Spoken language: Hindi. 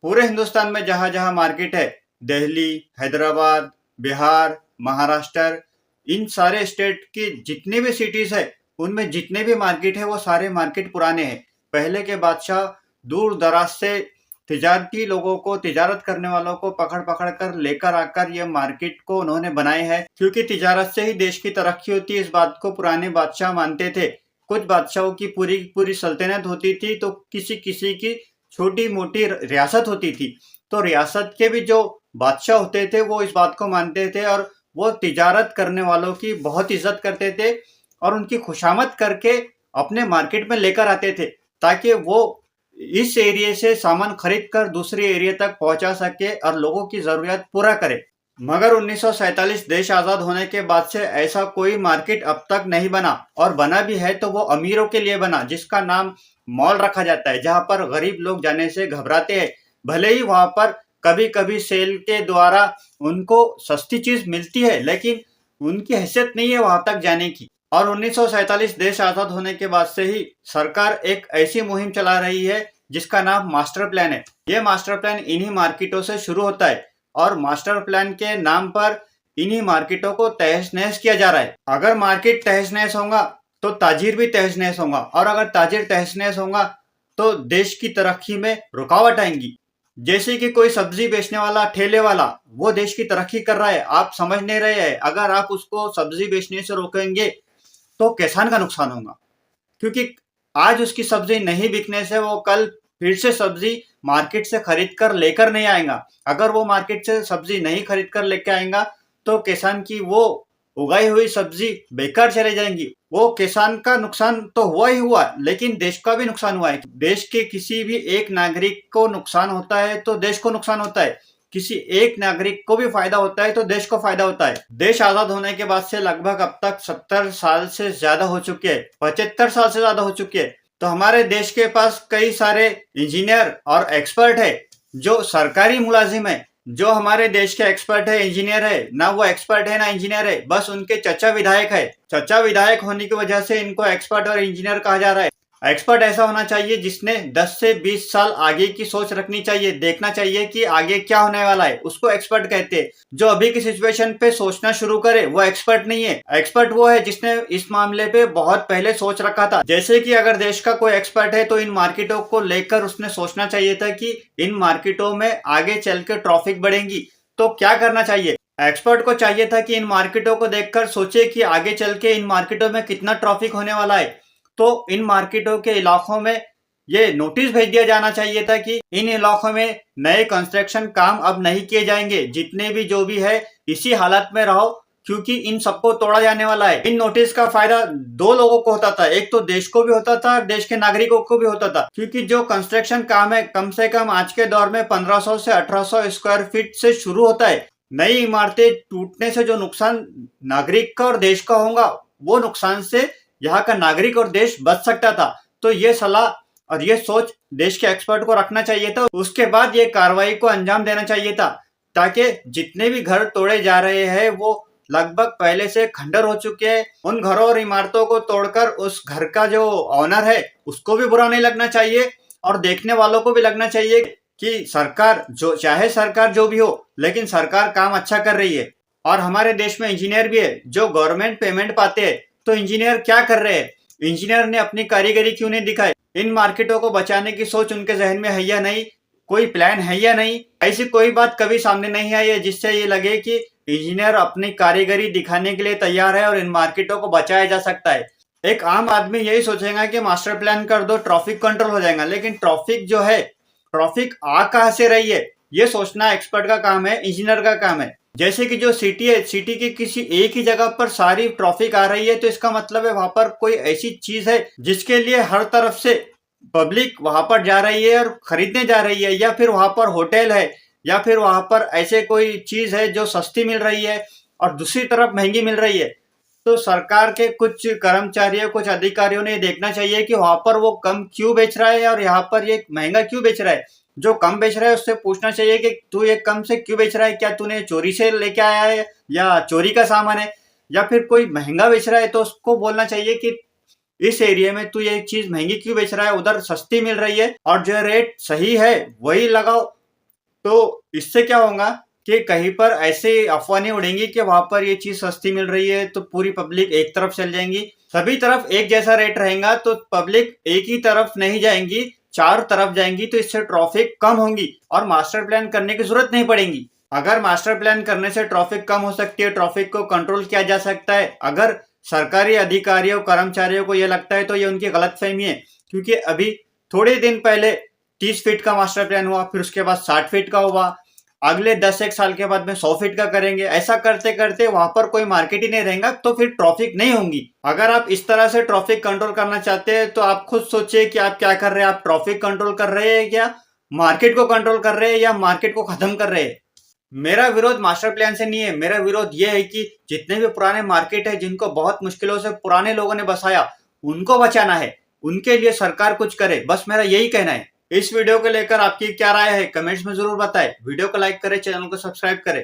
पूरे हिंदुस्तान में जहां जहां मार्केट है, दिल्ली, हैदराबाद, बिहार, महाराष्ट्र, इन सारे स्टेट की जितनी भी सिटीज है, उनमें जितने भी मार्केट है वो सारे मार्केट पुराने हैं। पहले के बादशाह दूर दराज से तिजारती लोगों को, तिजारत करने वालों को पकड़ पकड़ कर लेकर आकर ये मार्केट को उन्होंने बनाए हैं, क्योंकि तिजारत से ही देश की तरक्की होती है। इस बात को पुराने बादशाह मानते थे। कुछ बादशाहों की पूरी पूरी सल्तनत होती थी, तो किसी किसी की छोटी मोटी रियासत होती थी। तो रियासत के भी जो बादशाह होते थे वो इस बात को मानते थे, और वो तिजारत करने वालों की बहुत इज्जत करते थे और उनकी खुशामद करके अपने मार्केट में लेकर आते थे, ताकि वो इस एरिया से सामान खरीद कर दूसरे एरिया तक पहुंचा सके और लोगों की जरूरत पूरा करे। मगर 1947 देश आजाद होने के बाद से ऐसा कोई मार्केट अब तक नहीं बना, और बना भी है तो वो अमीरों के लिए बना, जिसका नाम मॉल रखा जाता है, जहां पर गरीब लोग जाने से घबराते हैं। भले ही वहां पर कभी कभी सेल के द्वारा उनको सस्ती चीज मिलती है, लेकिन उनकी हैसियत नहीं है वहां तक जाने की। और 1947 देश आजाद होने के बाद से ही सरकार एक ऐसी मुहिम चला रही है जिसका नाम मास्टर प्लान है। ये मास्टर प्लान इन्हीं मार्केटों से शुरू होता है, और मास्टर प्लान के नाम पर इन्हीं मार्केटों को तहस नहस किया जा रहा है। अगर मार्केट तहस नहस होगा तो ताजिर भी तहस नहस होगा, और अगर ताजिर तहस नहस होगा तो देश की तरक्की में रुकावट आएंगी। जैसे कि कोई सब्जी बेचने वाला, ठेले वाला, वो देश की तरक्की कर रहा है, आप समझ नहीं रहे हैं। अगर आप उसको सब्जी बेचने से रोकेंगे तो किसान का नुकसान होगा, क्योंकि आज उसकी सब्जी नहीं बिकने से वो कल फिर से सब्जी मार्केट से खरीद कर लेकर नहीं आएगा। अगर वो मार्केट से सब्जी नहीं खरीद कर लेके आएगा तो किसान की वो उगाई हुई सब्जी बेकार चले जाएंगी। वो किसान का नुकसान तो हुआ ही हुआ, लेकिन देश का भी नुकसान हुआ है। देश के किसी भी एक नागरिक को नुकसान होता है तो देश को नुकसान होता है, किसी एक नागरिक को भी फायदा होता है तो देश को फायदा होता है। देश आजाद होने के बाद से लगभग अब तक 70 साल से ज्यादा हो चुके हैं, 75 साल से ज्यादा हो चुके हैं। तो हमारे देश के पास कई सारे इंजीनियर और एक्सपर्ट है जो सरकारी मुलाजिम है। जो हमारे देश के एक्सपर्ट है, इंजीनियर है, ना वो एक्सपर्ट है ना इंजीनियर है, बस उनके चचा विधायक है। चचा विधायक होने की वजह से इनको एक्सपर्ट और इंजीनियर कहा जा रहा है। एक्सपर्ट ऐसा होना चाहिए जिसने 10 से 20 साल आगे की सोच रखनी चाहिए, देखना चाहिए कि आगे क्या होने वाला है, उसको एक्सपर्ट कहते हैं। जो अभी की सिचुएशन पे सोचना शुरू करे वो एक्सपर्ट नहीं है। एक्सपर्ट वो है जिसने इस मामले पे बहुत पहले सोच रखा था। जैसे कि अगर देश का कोई एक्सपर्ट है तो इन मार्केटों को लेकर उसने सोचना चाहिए था कि इन मार्केटों में आगे चल के ट्रैफिक बढ़ेंगी तो क्या करना चाहिए। एक्सपर्ट को चाहिए था कि इन मार्केटों को देखकर सोचे कि आगे चल के इन मार्केटों में कितना ट्रैफिक होने वाला है, तो इन मार्केटों के इलाकों में ये नोटिस भेज दिया जाना चाहिए था कि इन इलाकों में नए कंस्ट्रक्शन काम अब नहीं किए जाएंगे, जितने भी जो भी है इसी हालत में रहो, क्योंकि इन सबको तोड़ा जाने वाला है। इन नोटिस का फायदा दो लोगों को होता था, एक तो देश को भी होता था और देश के नागरिकों को भी होता था, क्योंकि जो कंस्ट्रक्शन काम है कम से कम आज के दौर में 1500 से 1800 स्क्वायर फीट से शुरू होता है। नई इमारतें टूटने से जो नुकसान नागरिक का और देश का होगा, वो नुकसान से यहाँ का नागरिक और देश बच सकता था। तो ये सलाह और ये सोच देश के एक्सपर्ट को रखना चाहिए था। उसके बाद ये कार्रवाई को अंजाम देना चाहिए था, ताकि जितने भी घर तोड़े जा रहे हैं वो लगभग पहले से खंडर हो चुके हैं। उन घरों और इमारतों को तोड़कर उस घर का जो ऑनर है उसको भी बुरा नहीं लगना चाहिए, और देखने वालों को भी लगना चाहिए कि सरकार जो चाहे, सरकार जो भी हो, लेकिन सरकार काम अच्छा कर रही है। और हमारे देश में इंजीनियर भी है जो गवर्नमेंट पेमेंट पाते हैं। तो इंजीनियर क्या कर रहे हैं, इंजीनियर ने अपनी कारीगरी क्यों नहीं दिखाई? इन मार्केटों को बचाने की सोच उनके जहन में है या नहीं, कोई प्लान है या नहीं? ऐसी कोई बात कभी सामने नहीं आई है जिससे ये लगे कि इंजीनियर अपनी कारीगरी दिखाने के लिए तैयार है और इन मार्केटों को बचाया जा सकता है। एक आम आदमी यही सोचेगा कि मास्टर प्लान कर दो, ट्रैफिक कंट्रोल हो जाएगा, लेकिन ट्रैफिक जो है, ट्रैफिक आ कहां से रही है, ये सोचना एक्सपर्ट का काम है, इंजीनियर का काम है। जैसे कि जो सिटी है, सिटी की किसी एक ही जगह पर सारी ट्रैफिक आ रही है, तो इसका मतलब है वहां पर कोई ऐसी चीज है जिसके लिए हर तरफ से पब्लिक वहां पर जा रही है और खरीदने जा रही है, या फिर वहां पर होटल है, या फिर वहां पर ऐसे कोई चीज है जो सस्ती मिल रही है और दूसरी तरफ महंगी मिल रही है। तो सरकार के कुछ कर्मचारियों, कुछ अधिकारियों ने देखना चाहिए कि वहां पर वो कम क्यों बेच रहा है और यहाँ पर ये महंगा क्यों बेच रहा है। जो कम बेच रहा है उससे पूछना चाहिए कि तू ये कम से क्यों बेच रहा है, क्या तूने चोरी से लेके आया है या चोरी का सामान है? या फिर कोई महंगा बेच रहा है तो उसको बोलना चाहिए कि इस एरिया में तू ये चीज महंगी क्यों बेच रहा है, उधर सस्ती मिल रही है, और जो रेट सही है वही लगाओ। तो इससे क्या होगा कि कहीं पर ऐसे अफवाह नहीं उड़ेंगी कि वहां पर ये चीज सस्ती मिल रही है तो पूरी पब्लिक एक तरफ चल जाएंगी। सभी तरफ एक जैसा रेट रहेगा तो पब्लिक एक ही तरफ नहीं जाएंगी, चारों तरफ जाएंगी, तो इससे ट्रैफिक कम होगी और मास्टर प्लान करने की जरूरत नहीं पड़ेगी। अगर मास्टर प्लान करने से ट्रैफिक कम हो सकती है, ट्रैफिक को कंट्रोल किया जा सकता है, अगर सरकारी अधिकारियों कर्मचारियों को यह लगता है तो ये उनकी गलतफहमी है। क्योंकि अभी थोड़े दिन पहले 30 फीट का मास्टर प्लान हुआ, फिर उसके बाद 60 फीट का हुआ, अगले 10 एक साल के बाद में 100 फीट का करेंगे। ऐसा करते करते वहां पर कोई मार्केट ही नहीं रहेगा, तो फिर ट्रैफिक नहीं होंगी। अगर आप इस तरह से ट्रैफिक कंट्रोल करना चाहते हैं तो आप खुद सोचिए कि आप क्या कर रहे हैं। आप ट्रैफिक कंट्रोल कर रहे हैं या मार्केट को कंट्रोल कर रहे हैं या मार्केट को खत्म कर रहे हैं। मेरा विरोध मास्टर प्लान से नहीं है, मेरा विरोध यह है कि जितने भी पुराने मार्केट है जिनको बहुत मुश्किलों से पुराने लोगों ने बसाया, उनको बचाना है, उनके लिए सरकार कुछ करे, बस मेरा यही कहना है। इस वीडियो को लेकर आपकी क्या राय है कमेंट्स में जरूर बताएं। वीडियो को लाइक करें, चैनल को सब्सक्राइब करें।